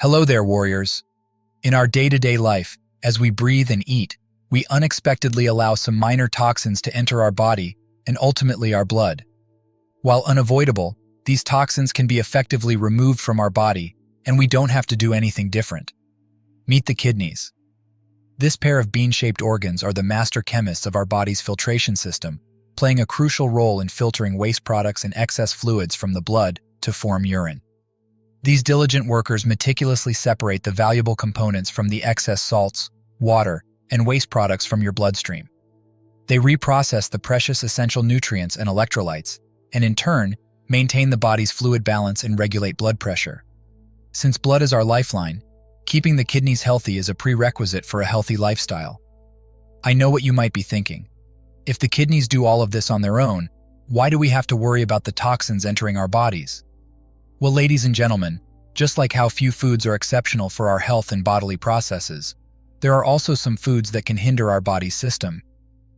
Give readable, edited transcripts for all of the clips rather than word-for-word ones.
Hello there, warriors. In our day-to-day life, as we breathe and eat, we unexpectedly allow some minor toxins to enter our body and ultimately our blood. While unavoidable, these toxins can be effectively removed from our body, and we don't have to do anything different. Meet the kidneys. This pair of bean-shaped organs are the master chemists of our body's filtration system, playing a crucial role in filtering waste products and excess fluids from the blood to form urine. These diligent workers meticulously separate the valuable components from the excess salts, water, and waste products from your bloodstream. They reprocess the precious essential nutrients and electrolytes, and in turn, maintain the body's fluid balance and regulate blood pressure. Since blood is our lifeline, keeping the kidneys healthy is a prerequisite for a healthy lifestyle. I know what you might be thinking. If the kidneys do all of this on their own, why do we have to worry about the toxins entering our bodies? Well, ladies and gentlemen, just like how few foods are exceptional for our health and bodily processes, there are also some foods that can hinder our body's system.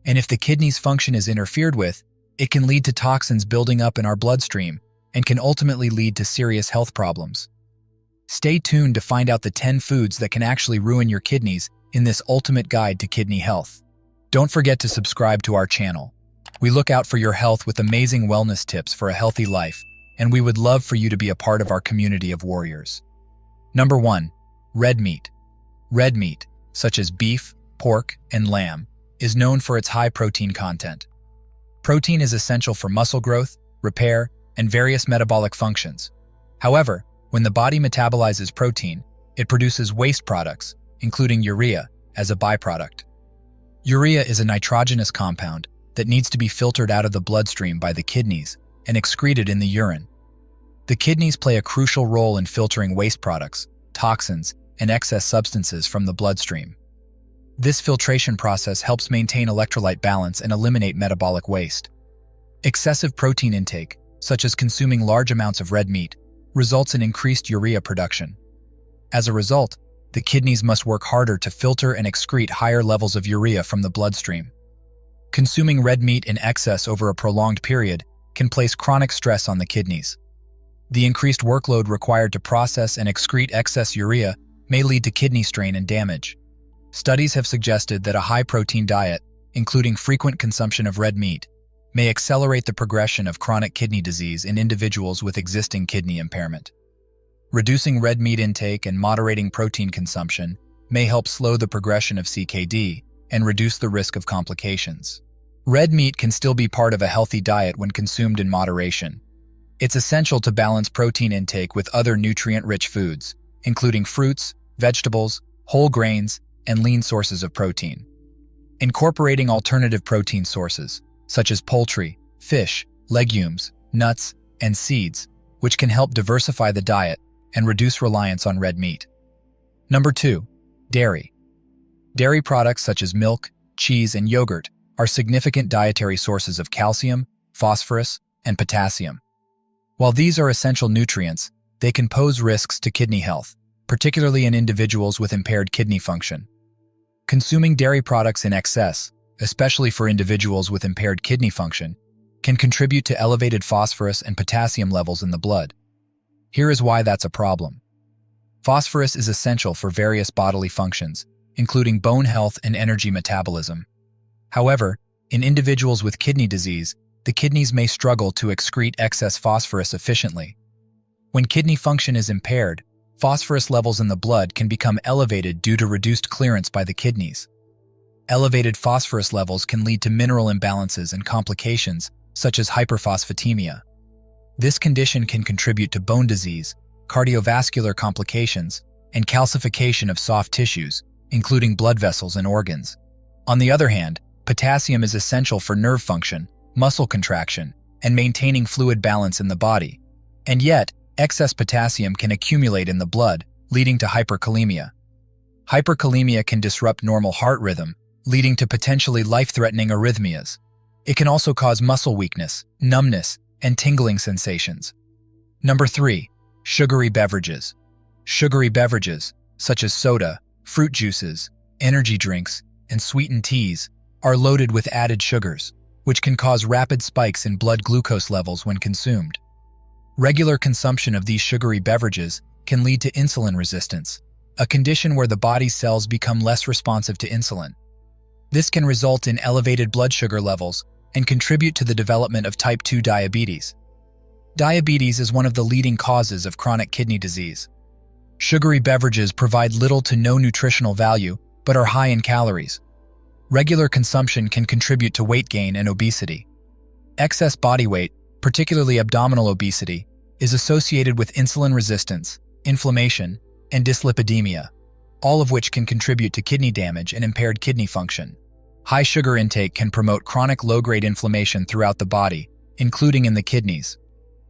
And if the kidneys' function is interfered with, it can lead to toxins building up in our bloodstream and can ultimately lead to serious health problems. Stay tuned to find out the 10 foods that can actually ruin your kidneys in this ultimate guide to kidney health. Don't forget to subscribe to our channel. We look out for your health with amazing wellness tips for a healthy life, and we would love for you to be a part of our community of warriors. Number 1. Red meat. Red meat, such as beef, pork, and lamb, is known for its high protein content. Protein is essential for muscle growth, repair, and various metabolic functions. However, when the body metabolizes protein, it produces waste products, including urea, as a byproduct. Urea is a nitrogenous compound that needs to be filtered out of the bloodstream by the kidneys and excreted in the urine. The kidneys play a crucial role in filtering waste products, toxins, and excess substances from the bloodstream. This filtration process helps maintain electrolyte balance and eliminate metabolic waste. Excessive protein intake, such as consuming large amounts of red meat, results in increased urea production. As a result, the kidneys must work harder to filter and excrete higher levels of urea from the bloodstream. Consuming red meat in excess over a prolonged period can place chronic stress on the kidneys. The increased workload required to process and excrete excess urea may lead to kidney strain and damage. Studies have suggested that a high-protein diet, including frequent consumption of red meat, may accelerate the progression of chronic kidney disease in individuals with existing kidney impairment. Reducing red meat intake and moderating protein consumption may help slow the progression of CKD and reduce the risk of complications. Red meat can still be part of a healthy diet when consumed in moderation. It's essential to balance protein intake with other nutrient-rich foods, including fruits, vegetables, whole grains, and lean sources of protein. Incorporating alternative protein sources, such as poultry, fish, legumes, nuts, and seeds, which can help diversify the diet and reduce reliance on red meat. Number 2. Dairy. Dairy products such as milk, cheese, and yogurt are significant dietary sources of calcium, phosphorus, and potassium. While these are essential nutrients, they can pose risks to kidney health, particularly in individuals with impaired kidney function. Consuming dairy products in excess, especially for individuals with impaired kidney function, can contribute to elevated phosphorus and potassium levels in the blood. Here is why that's a problem. Phosphorus is essential for various bodily functions, including bone health and energy metabolism. However, in individuals with kidney disease, the kidneys may struggle to excrete excess phosphorus efficiently. When kidney function is impaired, phosphorus levels in the blood can become elevated due to reduced clearance by the kidneys. Elevated phosphorus levels can lead to mineral imbalances and complications, such as hyperphosphatemia. This condition can contribute to bone disease, cardiovascular complications, and calcification of soft tissues, including blood vessels and organs. On the other hand, potassium is essential for nerve function, muscle contraction, and maintaining fluid balance in the body. And yet, excess potassium can accumulate in the blood, leading to hyperkalemia. Hyperkalemia can disrupt normal heart rhythm, leading to potentially life-threatening arrhythmias. It can also cause muscle weakness, numbness, and tingling sensations. Number 3. Sugary beverages. Sugary beverages, such as soda, fruit juices, energy drinks, and sweetened teas, are loaded with added sugars, which can cause rapid spikes in blood glucose levels when consumed. Regular consumption of these sugary beverages can lead to insulin resistance, a condition where the body's cells become less responsive to insulin. This can result in elevated blood sugar levels and contribute to the development of type 2 diabetes. Diabetes is one of the leading causes of chronic kidney disease. Sugary beverages provide little to no nutritional value, but are high in calories. Regular consumption can contribute to weight gain and obesity. Excess body weight, particularly abdominal obesity, is associated with insulin resistance, inflammation, and dyslipidemia, all of which can contribute to kidney damage and impaired kidney function. High sugar intake can promote chronic low-grade inflammation throughout the body, including in the kidneys.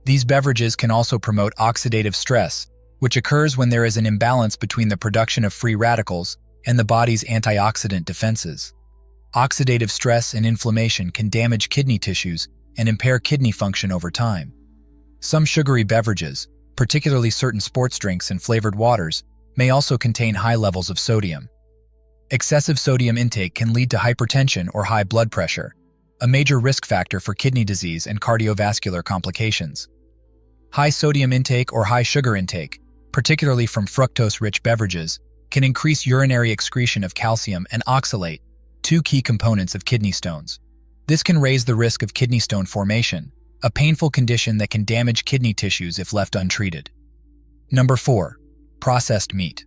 These beverages can also promote oxidative stress, which occurs when there is an imbalance between the production of free radicals and the body's antioxidant defenses. Oxidative stress and inflammation can damage kidney tissues and impair kidney function over time. Some sugary beverages, particularly certain sports drinks and flavored waters, may also contain high levels of sodium. Excessive sodium intake can lead to hypertension or high blood pressure, a major risk factor for kidney disease and cardiovascular complications. High sodium intake or high sugar intake, particularly from fructose-rich beverages, can increase urinary excretion of calcium and oxalate, two key components of kidney stones. This can raise the risk of kidney stone formation, a painful condition that can damage kidney tissues if left untreated. Number 4. Processed meat.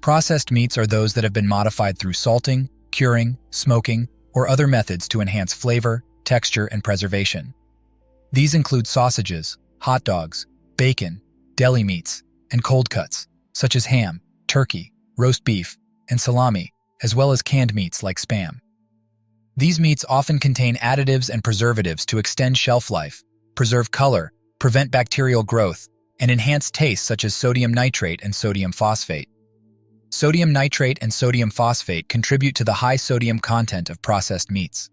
Processed meats are those that have been modified through salting, curing, smoking, or other methods to enhance flavor, texture, and preservation. These include sausages, hot dogs, bacon, deli meats, and cold cuts, such as ham, turkey, roast beef, and salami, as well as canned meats like Spam. These meats often contain additives and preservatives to extend shelf life, preserve color, prevent bacterial growth, and enhance taste such as sodium nitrate and sodium phosphate. Sodium nitrate and sodium phosphate contribute to the high sodium content of processed meats.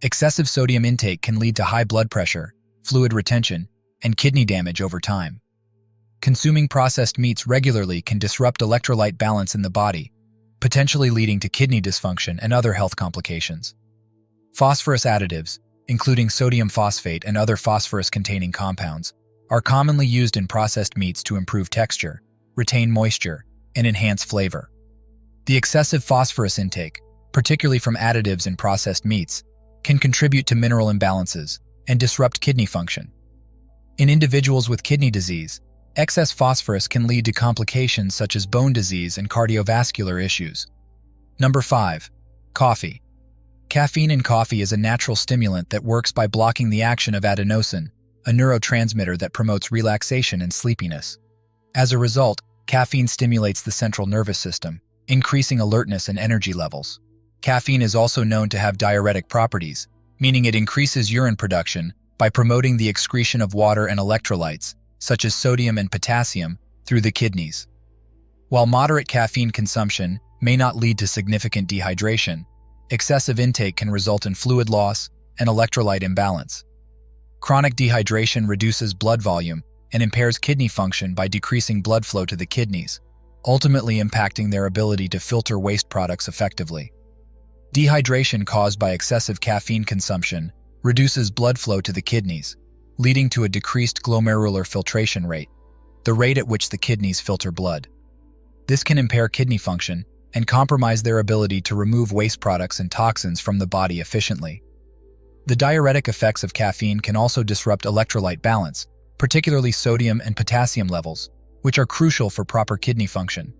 Excessive sodium intake can lead to high blood pressure, fluid retention, and kidney damage over time. Consuming processed meats regularly can disrupt electrolyte balance in the body, potentially leading to kidney dysfunction and other health complications. Phosphorus additives, including sodium phosphate and other phosphorus-containing compounds, are commonly used in processed meats to improve texture, retain moisture, and enhance flavor. The excessive phosphorus intake, particularly from additives in processed meats, can contribute to mineral imbalances and disrupt kidney function. In individuals with kidney disease, excess phosphorus can lead to complications such as bone disease and cardiovascular issues. Number 5. Coffee. Caffeine in coffee is a natural stimulant that works by blocking the action of adenosine, a neurotransmitter that promotes relaxation and sleepiness. As a result, caffeine stimulates the central nervous system, increasing alertness and energy levels. Caffeine is also known to have diuretic properties, meaning it increases urine production by promoting the excretion of water and electrolytes, such as sodium and potassium, through the kidneys. While moderate caffeine consumption may not lead to significant dehydration, excessive intake can result in fluid loss and electrolyte imbalance. Chronic dehydration reduces blood volume and impairs kidney function by decreasing blood flow to the kidneys, ultimately impacting their ability to filter waste products effectively. Dehydration caused by excessive caffeine consumption reduces blood flow to the kidneys, leading to a decreased glomerular filtration rate, the rate at which the kidneys filter blood. This can impair kidney function and compromise their ability to remove waste products and toxins from the body efficiently. The diuretic effects of caffeine can also disrupt electrolyte balance, particularly sodium and potassium levels, which are crucial for proper kidney function.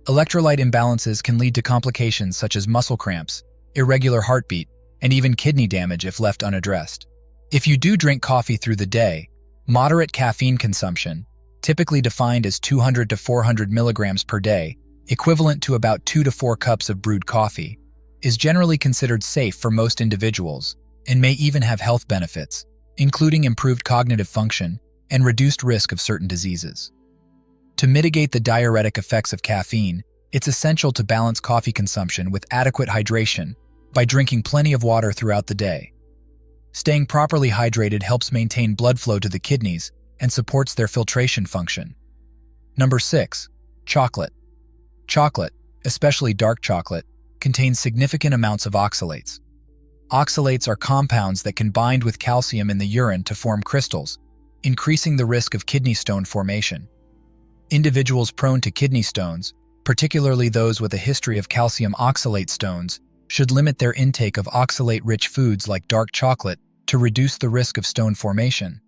Electrolyte imbalances can lead to complications such as muscle cramps, irregular heartbeat, and even kidney damage if left unaddressed. If you do drink coffee through the day, moderate caffeine consumption, typically defined as 200 to 400 milligrams per day, equivalent to about 2 to 4 cups of brewed coffee, is generally considered safe for most individuals and may even have health benefits, including improved cognitive function and reduced risk of certain diseases. To mitigate the diuretic effects of caffeine, it's essential to balance coffee consumption with adequate hydration by drinking plenty of water throughout the day. Staying properly hydrated helps maintain blood flow to the kidneys and supports their filtration function. Number 6. Chocolate. Chocolate, especially dark chocolate, contains significant amounts of oxalates. Oxalates are compounds that can bind with calcium in the urine to form crystals, increasing the risk of kidney stone formation. Individuals prone to kidney stones, particularly those with a history of calcium oxalate stones, should limit their intake of oxalate-rich foods like dark chocolate to reduce the risk of stone formation.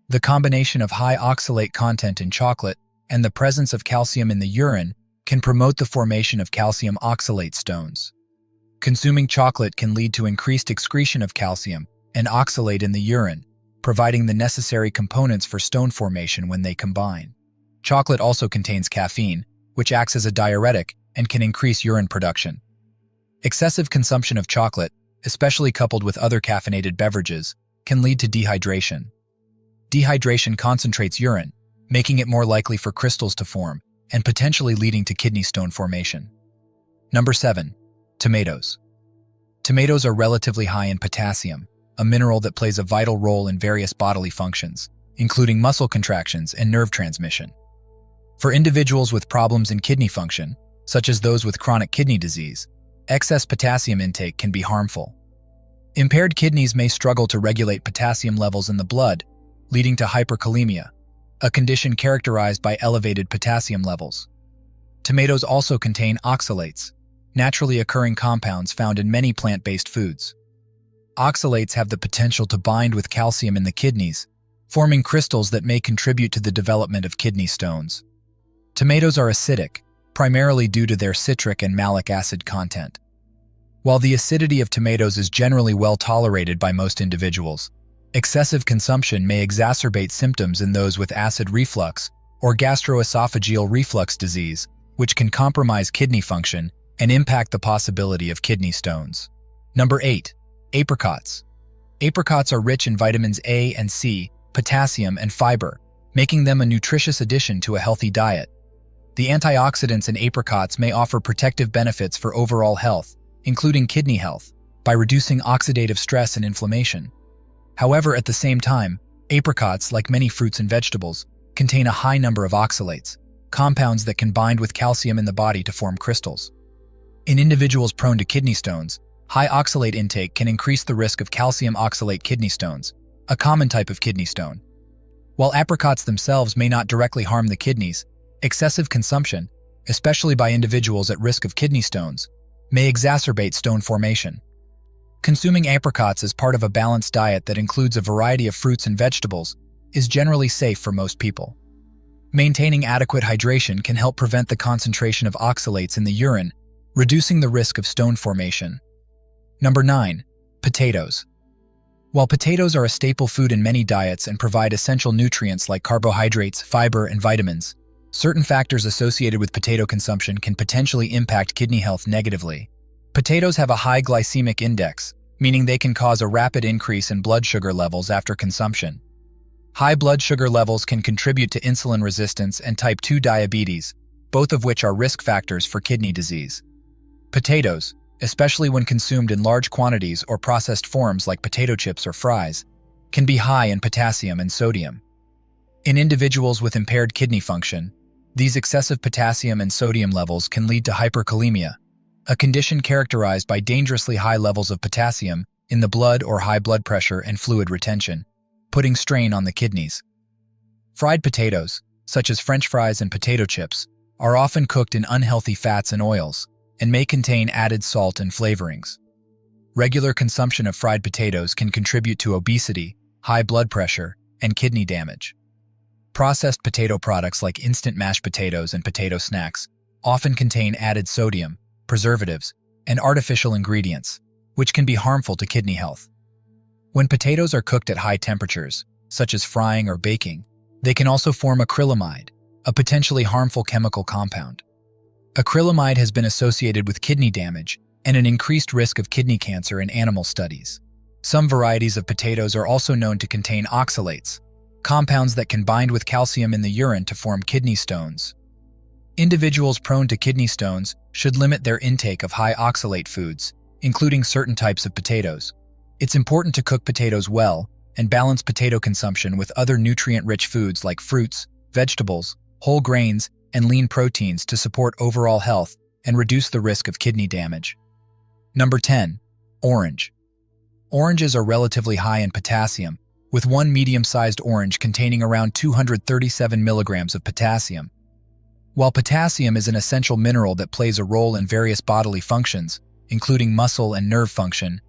The combination of high oxalate content in chocolate and the presence of calcium in the urine can promote the formation of calcium oxalate stones. Consuming chocolate can lead to increased excretion of calcium and oxalate in the urine, providing the necessary components for stone formation when they combine. Chocolate also contains caffeine, which acts as a diuretic and can increase urine production. Excessive consumption of chocolate, especially coupled with other caffeinated beverages, can lead to dehydration. Dehydration concentrates urine, making it more likely for crystals to form and potentially leading to kidney stone formation. Number 7. Tomatoes. Tomatoes are relatively high in potassium, a mineral that plays a vital role in various bodily functions, including muscle contractions and nerve transmission. For individuals with problems in kidney function, such as those with chronic kidney disease, excess potassium intake can be harmful. Impaired kidneys may struggle to regulate potassium levels in the blood, leading to hyperkalemia, a condition characterized by elevated potassium levels. Tomatoes also contain oxalates, naturally occurring compounds found in many plant-based foods. Oxalates have the potential to bind with calcium in the kidneys, forming crystals that may contribute to the development of kidney stones. Tomatoes are acidic, primarily due to their citric and malic acid content. While the acidity of tomatoes is generally well tolerated by most individuals, excessive consumption may exacerbate symptoms in those with acid reflux or gastroesophageal reflux disease, which can compromise kidney function and impact the possibility of kidney stones. Number 8. Apricots. Apricots are rich in vitamins A and C, potassium, and fiber, making them a nutritious addition to a healthy diet. The antioxidants in apricots may offer protective benefits for overall health, including kidney health, by reducing oxidative stress and inflammation. However, at the same time, apricots, like many fruits and vegetables, contain a high number of oxalates, compounds that can bind with calcium in the body to form crystals. In individuals prone to kidney stones, high oxalate intake can increase the risk of calcium oxalate kidney stones, a common type of kidney stone. While apricots themselves may not directly harm the kidneys, excessive consumption, especially by individuals at risk of kidney stones, may exacerbate stone formation. Consuming apricots as part of a balanced diet that includes a variety of fruits and vegetables is generally safe for most people. Maintaining adequate hydration can help prevent the concentration of oxalates in the urine, reducing the risk of stone formation. Number 9. Potatoes. While potatoes are a staple food in many diets and provide essential nutrients like carbohydrates, fiber, and vitamins, certain factors associated with potato consumption can potentially impact kidney health negatively. Potatoes have a high glycemic index, meaning they can cause a rapid increase in blood sugar levels after consumption. High blood sugar levels can contribute to insulin resistance and type 2 diabetes, both of which are risk factors for kidney disease. Potatoes, especially when consumed in large quantities or processed forms like potato chips or fries, can be high in potassium and sodium. In individuals with impaired kidney function, these excessive potassium and sodium levels can lead to hyperkalemia, a condition characterized by dangerously high levels of potassium in the blood or high blood pressure and fluid retention, putting strain on the kidneys. Fried potatoes, such as French fries and potato chips, are often cooked in unhealthy fats and oils, and may contain added salt and flavorings. Regular consumption of fried potatoes can contribute to obesity, high blood pressure, and kidney damage. Processed potato products like instant mashed potatoes and potato snacks often contain added sodium, preservatives, and artificial ingredients, which can be harmful to kidney health. When potatoes are cooked at high temperatures, such as frying or baking, they can also form acrylamide, a potentially harmful chemical compound. Acrylamide has been associated with kidney damage and an increased risk of kidney cancer in animal studies. Some varieties of potatoes are also known to contain oxalates, compounds that can bind with calcium in the urine to form kidney stones. Individuals prone to kidney stones should limit their intake of high oxalate foods, including certain types of potatoes. It's important to cook potatoes well and balance potato consumption with other nutrient-rich foods like fruits, vegetables, whole grains, and lean proteins to support overall health and reduce the risk of kidney damage. Number 10. Orange. Oranges are relatively high in potassium, with one medium-sized orange containing around 237 milligrams of potassium, While potassium is an essential mineral that plays a role in various bodily functions, including muscle and nerve function,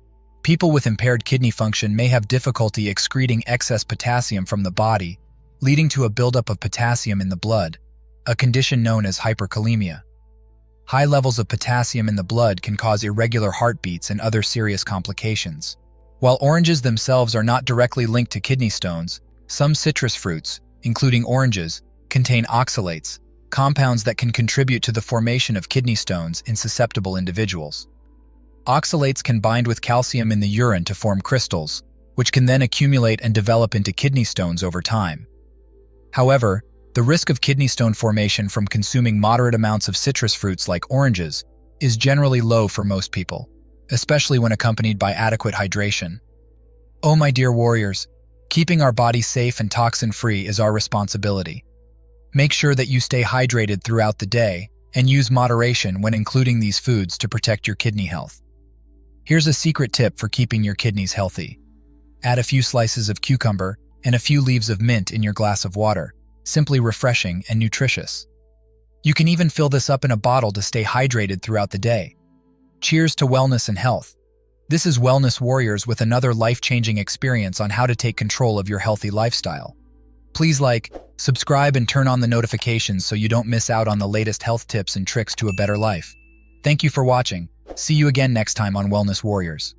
people with impaired kidney function may have difficulty excreting excess potassium from the body, leading to a buildup of potassium in the blood, a condition known as hyperkalemia. High levels of potassium in the blood can cause irregular heartbeats and other serious complications. While oranges themselves are not directly linked to kidney stones, some citrus fruits, including oranges, contain oxalates, compounds that can contribute to the formation of kidney stones in susceptible individuals. Oxalates can bind with calcium in the urine to form crystals, which can then accumulate and develop into kidney stones over time. However, the risk of kidney stone formation from consuming moderate amounts of citrus fruits like oranges is generally low for most people, especially when accompanied by adequate hydration. Oh my dear warriors, keeping our bodies safe and toxin-free is our responsibility. Make sure that you stay hydrated throughout the day and use moderation when including these foods to protect your kidney health. Here's a secret tip for keeping your kidneys healthy. Add a few slices of cucumber and a few leaves of mint in your glass of water, simply refreshing and nutritious. You can even fill this up in a bottle to stay hydrated throughout the day. Cheers to wellness and health. This is Wellness Warriors with another life-changing experience on how to take control of your healthy lifestyle. Please like, subscribe, and turn on the notifications so you don't miss out on the latest health tips and tricks to a better life. Thank you for watching. See you again next time on Wellness Warriors.